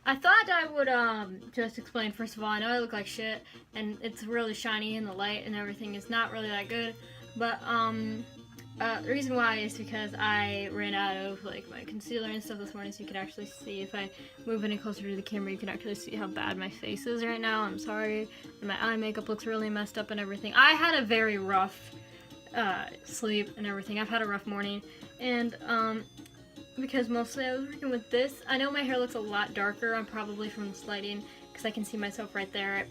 I thought I would just explain. First of all, I know I look like shit, and it's really shiny in the light, and everything is not really that good. But the reason why is because I ran out of like my concealer and stuff this morning, so you can actually see. If I move any closer to the camera, you can actually see how bad my face is right now. I'm sorry. My eye makeup looks really messed up and everything. I had a very rough sleep and everything. I've had a rough morning, and because mostly I was working with this. I know my hair looks a lot darker. I'm probably from the lighting, because I can see myself right there.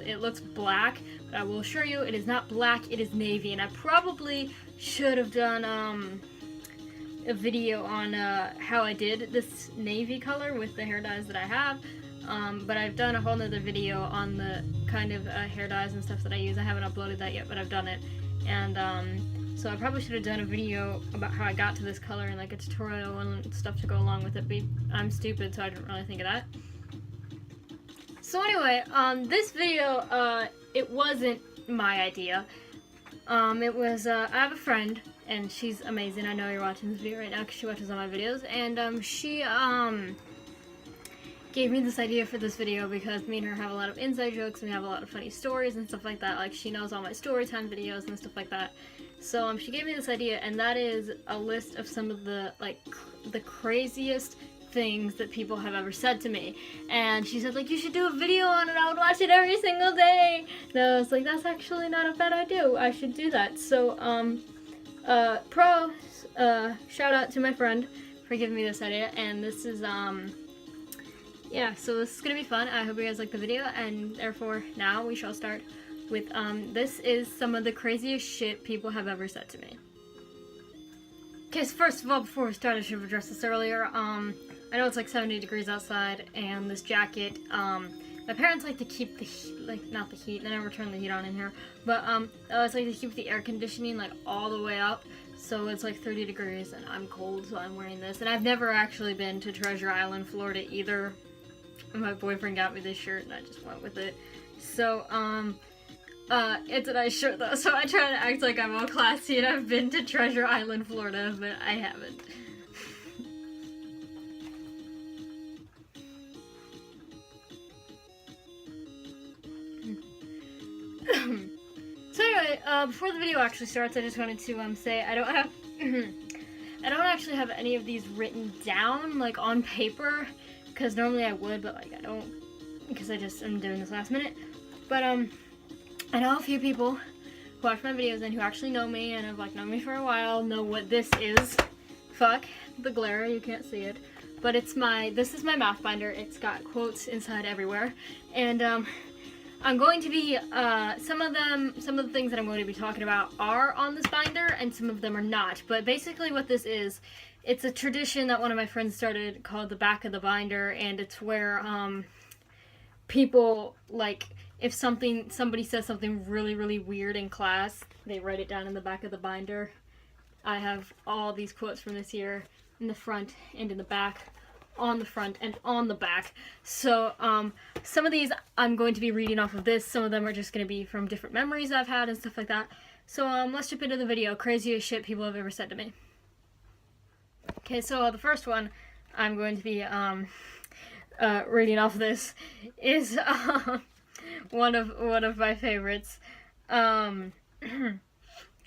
It looks black, but I will assure you it is not black, it is navy. And I probably should have done a video on how I did this navy color with the hair dyes that I have. But I've done a whole nother video on the kind of hair dyes and stuff that I use. I haven't uploaded that yet, but I've done it. And so I probably should have done a video about how I got to this color and like a tutorial and stuff to go along with it, but I'm stupid, so I didn't really think of that. So anyway, this video, it wasn't my idea. It was, I have a friend, and she's amazing. I know you're watching this video right now because she watches all my videos, and she gave me this idea for this video because me and her have a lot of inside jokes and we have a lot of funny stories and stuff like that. Like, she knows all my story time videos and stuff like that. So she gave me this idea, and that is a list of some of the like the craziest things that people have ever said to me. And she said, like, you should do a video on it. I would watch it every single day. And I was like, that's actually not a bad idea. I should do that. So shout out to my friend for giving me this idea. And this is yeah, so this is gonna be fun. I hope you guys like the video, and therefore now we shall start with this is some of the craziest shit people have ever said to me. Okay, so first of all, before we start, I should have addressed this earlier. I know it's like 70 degrees outside, and this jacket, my parents like to keep the heat, like, not the heat, they never turn the heat on in here, but I always like to keep the air conditioning like all the way up, so it's like 30 degrees, and I'm cold, so I'm wearing this. And I've never actually been to Treasure Island, Florida either. My boyfriend got me this shirt, and I just went with it. So, it's a nice shirt though, so I try to act like I'm all classy and I've been to Treasure Island, Florida, but I haven't. So anyway, before the video actually starts, I just wanted to say I don't have I don't actually have any of these written down like on paper, because normally I would, but like I don't, because I'm doing this last minute. But I know a few people who watch my videos and who actually know me and have like known me for a while know what this is. Fuck the glare, you can't see it. But this is my mouth binder. It's got quotes inside everywhere. And I'm going to be, some of the things that I'm going to be talking about are on this binder and some of them are not. But basically what this is, it's a tradition that one of my friends started called the back of the binder, and it's where people, like, if somebody says something really, really weird in class, they write it down in the back of the binder. I have all these quotes from this year in the front and in the back, on the front and on the back. So some of these I'm going to be reading off of this. Some of them are just going to be from different memories I've had and stuff like that. So let's jump into the video. Craziest shit people have ever said to me. Okay, so the first one I'm going to be reading off of this is one of my favorites.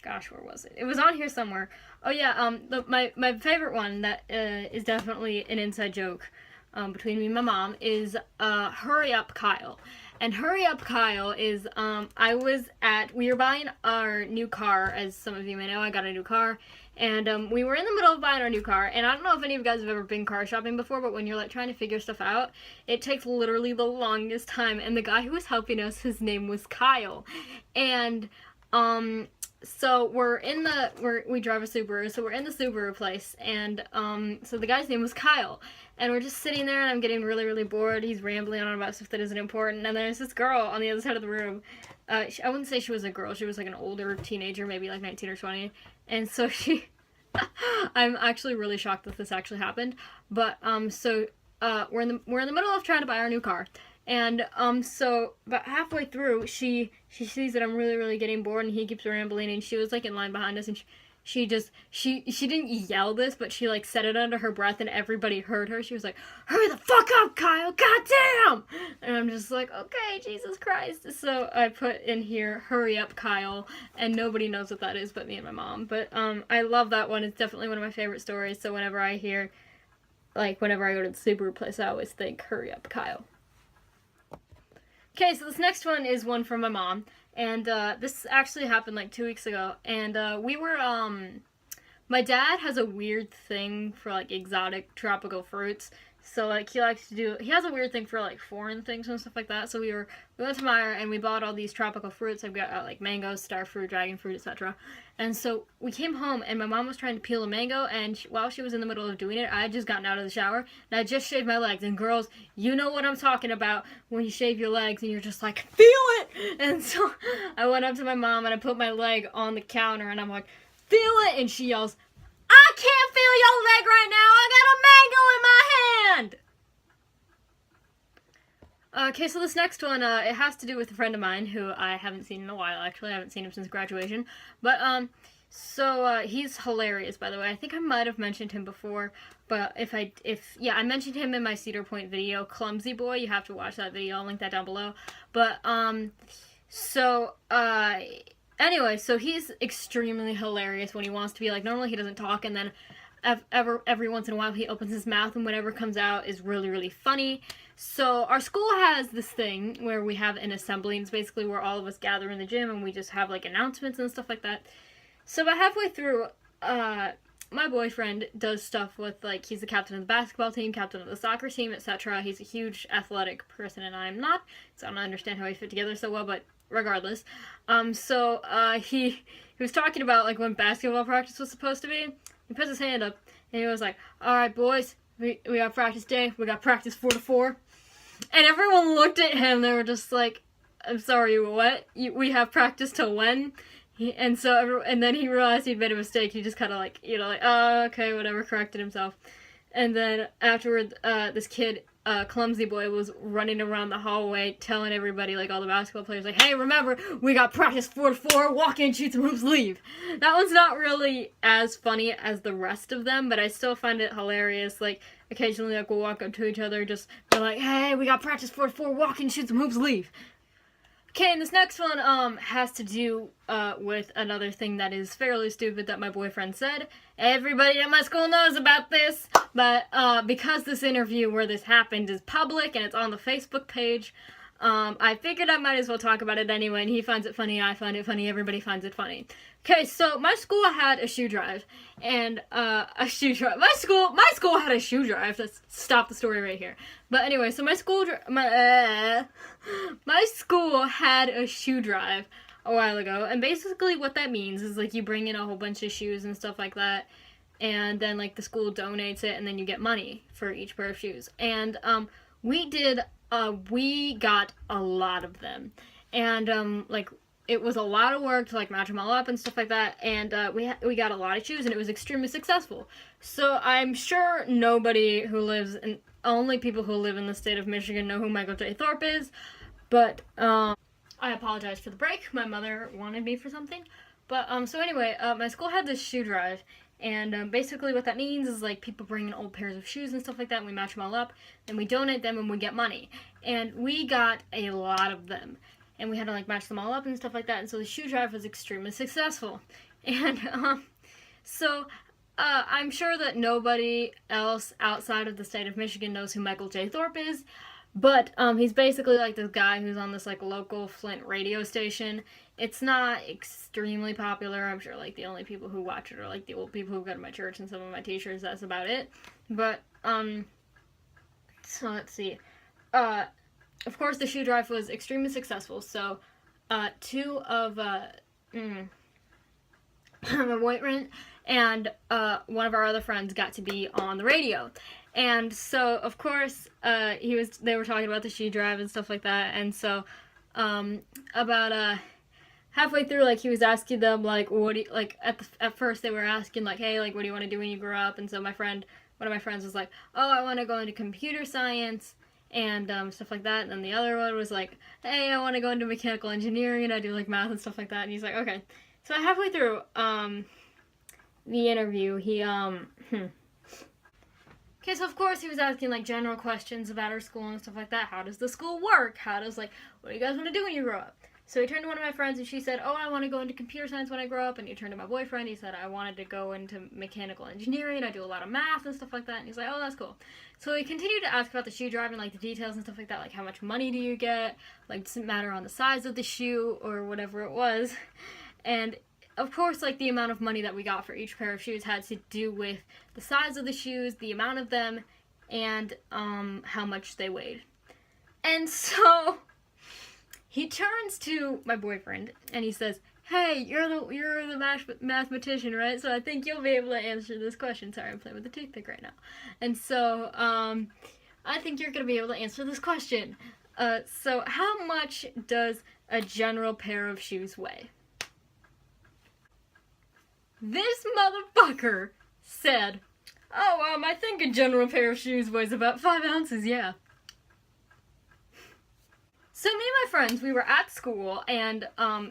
Gosh, where was it? It was on here somewhere. Oh yeah, my favorite one that is definitely an inside joke between me and my mom is Hurry Up Kyle. And Hurry Up Kyle is, we were buying our new car, as some of you may know. I got a new car, and we were in the middle of buying our new car, and I don't know if any of you guys have ever been car shopping before, but when you're like trying to figure stuff out, it takes literally the longest time. And the guy who was helping us, his name was Kyle, and so we drive a Subaru, so we're in the Subaru place, and so the guy's name was Kyle, and we're just sitting there, and I'm getting really, really bored. He's rambling on about stuff that isn't important, and there's this girl on the other side of the room. I wouldn't say she was a girl, she was like an older teenager, maybe like 19 or 20, and so I'm actually really shocked that this actually happened, but we're in the middle of trying to buy our new car. And so about halfway through, she sees that I'm really, really getting bored, and he keeps rambling, and she was like in line behind us, and she didn't yell this, but she like said it under her breath and everybody heard her. She was like, "Hurry the fuck up, Kyle, goddamn!" And I'm just like, okay, Jesus Christ. So I put in here, "Hurry up, Kyle," and nobody knows what that is but me and my mom. But I love that one. It's definitely one of my favorite stories. So whenever I hear, like, whenever I go to the Subaru place, I always think, "Hurry up, Kyle." Okay, so this next one is one from my mom, and this actually happened like 2 weeks ago, and we were, my dad has a weird thing for, like, exotic tropical fruits, so, like, he has a weird thing for, like, foreign things and stuff like that, so we went to Meijer, and we bought all these tropical fruits. I've got, like, mango, star fruit, dragon fruit, etc., and so we came home, and my mom was trying to peel a mango, and while she was in the middle of doing it, I had just gotten out of the shower, and I just shaved my legs, and girls, you know what I'm talking about when you shave your legs, and you're just like, feel it! And so I went up to my mom, and I put my leg on the counter, and I'm like, feel it! And she yells, "I can't feel your leg right now, I got a mango in my hand!" Okay, so this next one, it has to do with a friend of mine who I haven't seen in a while, actually. I haven't seen him since graduation. But, he's hilarious, by the way. I think I might have mentioned him before, but I mentioned him in my Cedar Point video, Clumsy Boy. You have to watch that video. I'll link that down below. But, anyway, so he's extremely hilarious when he wants to be, like, normally he doesn't talk, and then every once in a while he opens his mouth, and whatever comes out is really, really funny. So our school has this thing where we have an assembly, and it's basically where all of us gather in the gym, and we just have, like, announcements and stuff like that. So about halfway through, my boyfriend does stuff with, like, he's the captain of the basketball team, captain of the soccer team, etc. He's a huge athletic person, and I'm not, so I don't understand how we fit together so well, but regardless. He was talking about, like, when basketball practice was supposed to be. He puts his hand up, and he was like, "Alright, boys, we got practice day. We got practice 4 to 4. And everyone looked at him. They were just like, "I'm sorry, what? We have practice till when?" And then he realized he'd made a mistake. He just kind of like, "Oh, okay, whatever," corrected himself. And then afterward, this kid, Clumsy Boy, was running around the hallway telling everybody, like all the basketball players, like, "Hey, remember, we got practice 4 to 4, walk in, shoot some hoops, leave." That one's not really as funny as the rest of them, but I still find it hilarious. Like, occasionally, like, we'll walk up to each other, just be like, "Hey, we got practice 4 to 4, walk in, shoot some hoops, leave." Okay, and this next one has to do with another thing that is fairly stupid that my boyfriend said. Everybody at my school knows about this, but because this interview where this happened is public and it's on the Facebook page, I figured I might as well talk about it anyway, and he finds it funny, I find it funny, everybody finds it funny. Okay, so my school had a shoe drive, and my school had a shoe drive. Let's stop the story right here. But anyway, so my school had a shoe drive a while ago, and basically what that means is, like, you bring in a whole bunch of shoes and stuff like that, and then, like, the school donates it, and then you get money for each pair of shoes. And we got a lot of them, and it was a lot of work to, like, match them all up and stuff like that, and we got a lot of shoes, and it was extremely successful. So I'm sure only people who live in the state of Michigan know who Michael J. Thorpe is, but I apologize for the break. My mother wanted me for something. But so anyway, my school had this shoe drive, and basically what that means is, like, people bring in old pairs of shoes and stuff like that, and we match them all up, and we donate them, and we get money. And we got a lot of them. And we had to, like, match them all up and stuff like that, and so the shoe drive was extremely successful. And, I'm sure that nobody else outside of the state of Michigan knows who Michael J. Thorpe is, but, he's basically, like, this guy who's on this, like, local Flint radio station. It's not extremely popular. I'm sure, like, the only people who watch it are, like, the old people who go to my church and some of my t-shirts. That's about it. But, so let's see. Of course, the shoe drive was extremely successful, so two of my boyfriend and one of our other friends got to be on the radio. And so, of course, they were talking about the shoe drive and stuff like that, and so about halfway through, like, he was asking them, like, what do you, like, at first they were asking, like, "Hey, like, what do you want to do when you grow up?" And so one of my friends was like, "Oh, I want to go into computer science," and stuff like that. And then the other one was like, "Hey, I want to go into mechanical engineering, and I do, like, math and stuff like that." And he's like, "Okay." So halfway through, the interview, Okay, so of course he was asking like general questions about our school and stuff like that. How does the school work? How does what do you guys want to do when you grow up? So he turned to one of my friends and she said, oh, I want to go into computer science when I grow up. And he turned to my boyfriend, he said, I wanted to go into mechanical engineering. I do a lot of math and stuff like that. And he's like, oh, that's cool. So he continued to ask about the shoe driving, like the details and stuff like that, like how much money do you get? Like, does it matter on the size of the shoe or whatever it was? And of course, like the amount of money that we got for each pair of shoes had to do with the size of the shoes, the amount of them, and how much they weighed. And so he turns to my boyfriend and he says, hey, you're the mathematician, right? So I think you'll be able to answer this question. Sorry, I'm playing with the toothpick right now. And so I think you're going to be able to answer this question. So how much does a general pair of shoes weigh? This motherfucker said, oh, I think a general pair of shoes weighs about 5 ounces, yeah. So me and my friends, we were at school, and,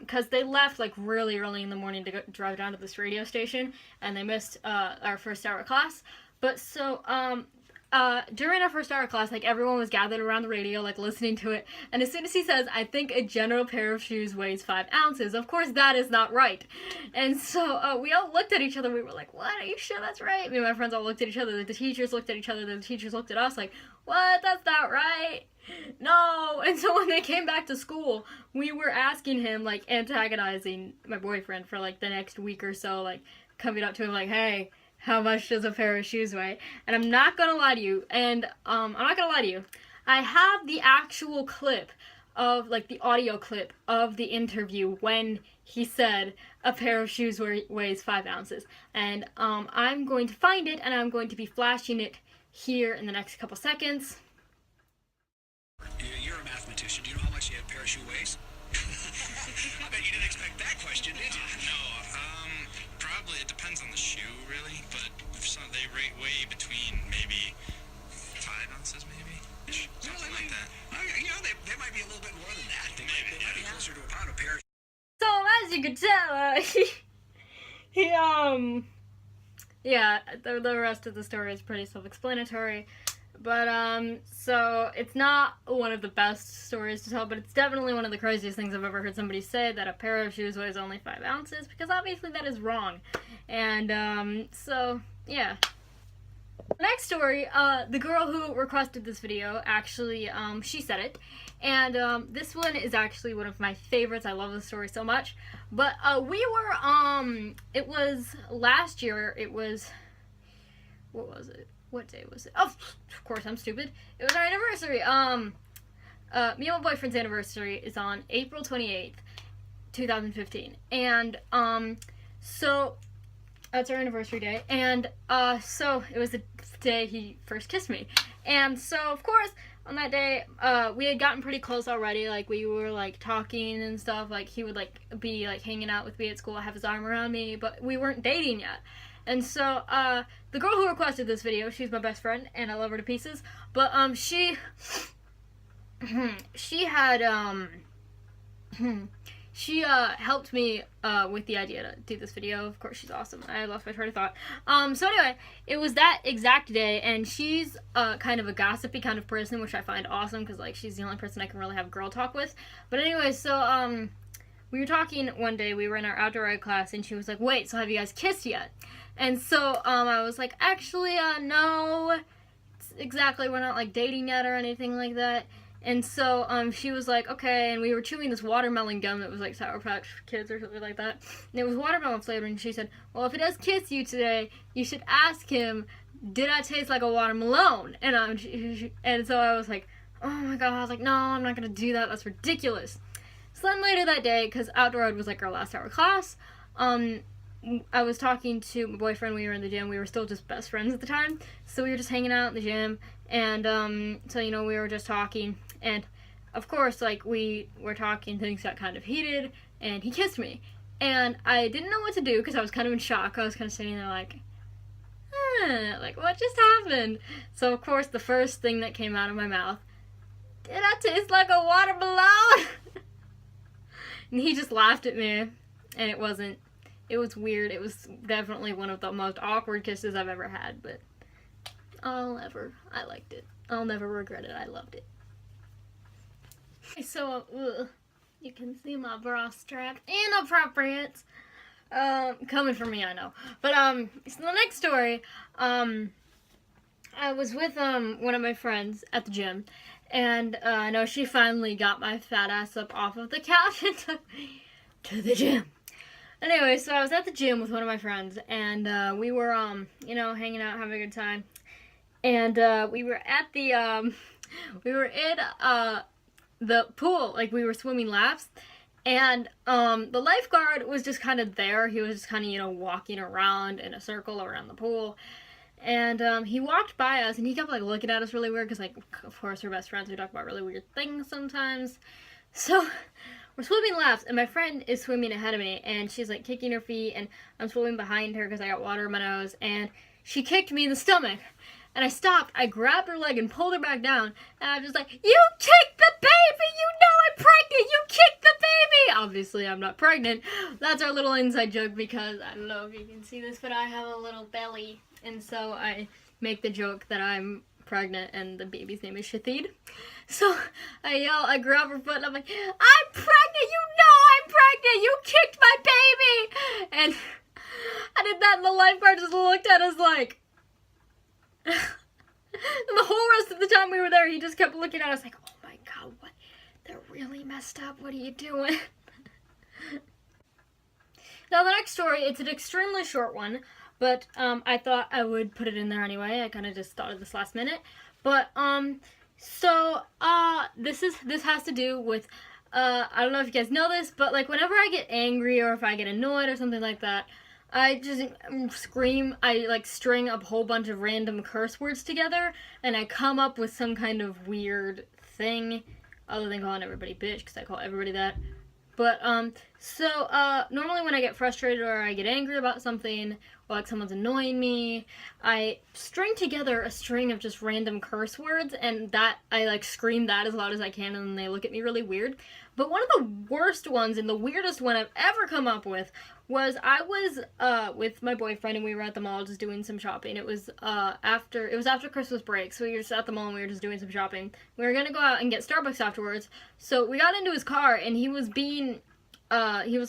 cause they left, like, really early in the morning to drive down to this radio station, and they missed, our first hour of class. But so, during our first hour of class, like, everyone was gathered around the radio, like, listening to it, and as soon as he says, I think a general pair of shoes weighs 5 ounces, of course that is not right. And so, we all looked at each other, we were like, what, are you sure that's right? Me and my friends all looked at each other, the teachers looked at each other, the teachers looked at us like, what, that's not right? No. And so when they came back to school, we were asking him, like, antagonizing my boyfriend for, like, the next week or so, like, coming up to him like, hey, how much does a pair of shoes weigh? And I'm not gonna lie to you, I have the actual clip of, like, the audio clip of the interview when he said a pair of shoes weighs 5 ounces. And I'm going to find it, and I'm going to be flashing it here in the next couple seconds. You're a mathematician. Do you know how much a pair of shoe weighs? I bet you didn't expect that question, did you? No, probably it depends on the shoe, really, but they weigh between maybe 5 ounces, maybe? Something like that. You know, they might be a little bit more than that. They might be closer to a pound a pair. So, as you can tell, yeah, the rest of the story is pretty self-explanatory. But, so, it's not one of the best stories to tell, but it's definitely one of the craziest things I've ever heard somebody say, that a pair of shoes weighs only 5 ounces, because obviously that is wrong. And, so, yeah. Next story, the girl who requested this video, actually, she said it, and, this one is actually one of my favorites. I love this story so much. But, we were, it was last year, what was it? What day was it? Oh, of course, I'm stupid. It was our anniversary. Me and my boyfriend's anniversary is on April 28th, 2015. And, so, that's our anniversary day. And, so, it was the day he first kissed me. And so, of course, on that day, we had gotten pretty close already. Like, we were, like, talking and stuff. Like, he would, like, be, like, hanging out with me at school, have his arm around me. But we weren't dating yet. And so, the girl who requested this video, she's my best friend, and I love her to pieces, but, she had, she, helped me, with the idea to do this video. Of course, she's awesome. I lost my train of thought. So anyway, it was that exact day, and she's, kind of a gossipy kind of person, which I find awesome, because, like, she's the only person I can really have girl talk with. But anyway, so, we were talking one day, we were in our outdoor ed class, and she was like, wait, so have you guys kissed yet? And so, I was like, actually, no, exactly, we're not, like, dating yet or anything like that. And so, she was like, okay, and we were chewing this watermelon gum that was, like, Sour Patch Kids or something like that, and it was watermelon flavored, and she said, well, if he does kiss you today, you should ask him, did I taste like a watermelon? And, and so I was like, oh my god, I was like, no, I'm not gonna do that, that's ridiculous. So then later that day, because outdoor ed was, like, our last hour of class, I was talking to my boyfriend, we were in the gym, we were still just best friends at the time, so we were just hanging out in the gym, and, so, you know, we were just talking, and, of course, like, we were talking, things got kind of heated, and he kissed me, and I didn't know what to do, because I was kind of in shock. I was kind of sitting there like, like, what just happened? So, of course, the first thing that came out of my mouth, did I taste like a watermelon? And he just laughed at me, and it wasn't It was weird. It was definitely one of the most awkward kisses I've ever had, but I liked it. I'll never regret it. I loved it. So, you can see my bra strap. Inappropriate. Coming from me, I know. But, so the next story, I was with, one of my friends at the gym, and, I know she finally got my fat ass up off of the couch and took me to the gym. Anyway, so I was at the gym with one of my friends, and, we were, you know, hanging out, having a good time, and, we were at the, we were in, the pool, like, we were swimming laps, and, the lifeguard was just kind of there. He was just kind of, you know, walking around in a circle around the pool, and, he walked by us, and he kept, like, looking at us really weird, because, like, of course, we're best friends, we talk about really weird things sometimes. So, we're swimming laps, and my friend is swimming ahead of me, and she's, like, kicking her feet, and I'm swimming behind her, because I got water in my nose, and she kicked me in the stomach. And I stopped, I grabbed her leg and pulled her back down, and I was just like, "You kicked the baby! You know I'm pregnant! You kicked the baby!" Obviously, I'm not pregnant. That's our little inside joke, because I don't know if you can see this, but I have a little belly. And so I make the joke that I'm pregnant and the baby's name is Shathid. So I yell, I grab her foot, and I'm like, "I'm pregnant! You know I'm pregnant! You kicked my baby!" And I did that, and the lifeguard just looked at us like... And the whole rest of the time we were there, he just kept looking at us like, "Oh my god, what? They're really messed up. What are you doing?" Now the next story, it's an extremely short one, but I thought I would put it in there anyway. I kind of just thought of this last minute. But this has to do with I don't know if you guys know this, but like whenever I get angry or if I get annoyed or something like that, I just scream, I like string a whole bunch of random curse words together, and I come up with some kind of weird thing, other than calling everybody bitch, because I call everybody that. But, normally when I get frustrated or I get angry about something, or like someone's annoying me, I string together a string of just random curse words, and that, I like scream that as loud as I can, and then they look at me really weird. But one of the worst ones, and the weirdest one I've ever come up with, was I was, with my boyfriend, and we were at the mall just doing some shopping. It was after Christmas break, so we were just at the mall and we were just doing some shopping. We were gonna go out and get Starbucks afterwards, so we got into his car, and he was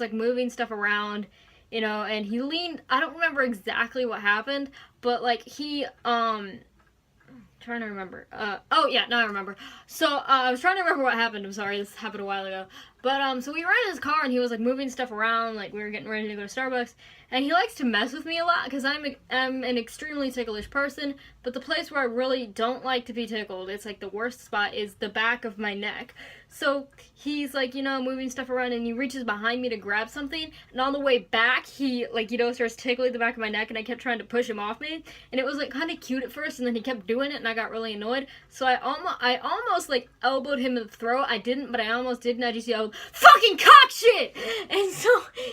like moving stuff around, you know, and he leaned, I don't remember exactly what happened, but like he, trying to remember. Oh yeah, now I remember. So, I was trying to remember what happened. I'm sorry, this happened a while ago. But, so we were in his car, and he was, like, moving stuff around, like, we were getting ready to go to Starbucks, and he likes to mess with me a lot, because I'm an extremely ticklish person, but the place where I really don't like to be tickled, it's, like, the worst spot, is the back of my neck. So, he's, like, you know, moving stuff around, and he reaches behind me to grab something, and on the way back, he, like, you know, starts tickling the back of my neck, and I kept trying to push him off me, and it was, like, kind of cute at first, and then he kept doing it, and I got really annoyed, so I almost, like, elbowed him in the throat. I didn't, but I almost did, and I just yelled, "Fucking cock shit!" And so,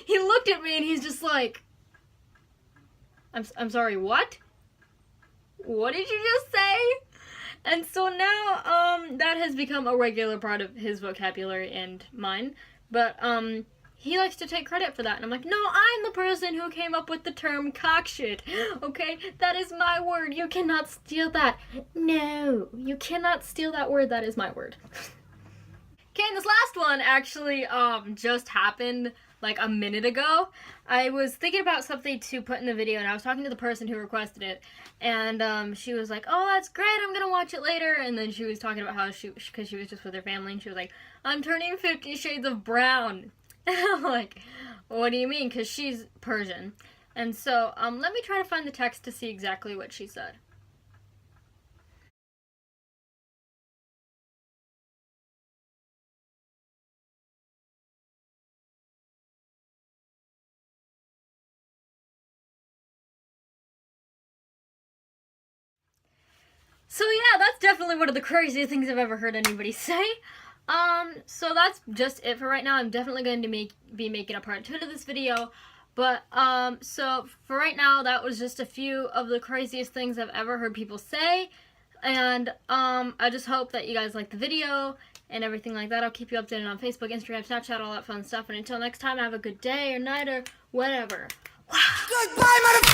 he looked at me, and he's just like, I'm sorry, what? What did you just say? And so now, that has become a regular part of his vocabulary and mine, but, he likes to take credit for that, and I'm like, "No, I'm the person who came up with the term cock shit, okay? That is my word, you cannot steal that. No, you cannot steal that word, that is my word." Okay, and this last one actually, just happened, like, a minute ago. I was thinking about something to put in the video, and I was talking to the person who requested it, and, she was like, "Oh, that's great, I'm gonna watch it later," and then she was talking about how because she was just with her family, and she was like, "I'm turning 50 Shades of Brown." And I'm like, "What do you mean?" Because she's Persian. And so, let me try to find the text to see exactly what she said. So yeah, that's definitely one of the craziest things I've ever heard anybody say. So that's just it for right now. I'm definitely going to be making a part 2 to this video. But, so for right now, that was just a few of the craziest things I've ever heard people say. And I just hope that you guys like the video and everything like that. I'll keep you updated on Facebook, Instagram, Snapchat, all that fun stuff. And until next time, have a good day or night or whatever. Goodbye, motherfucker!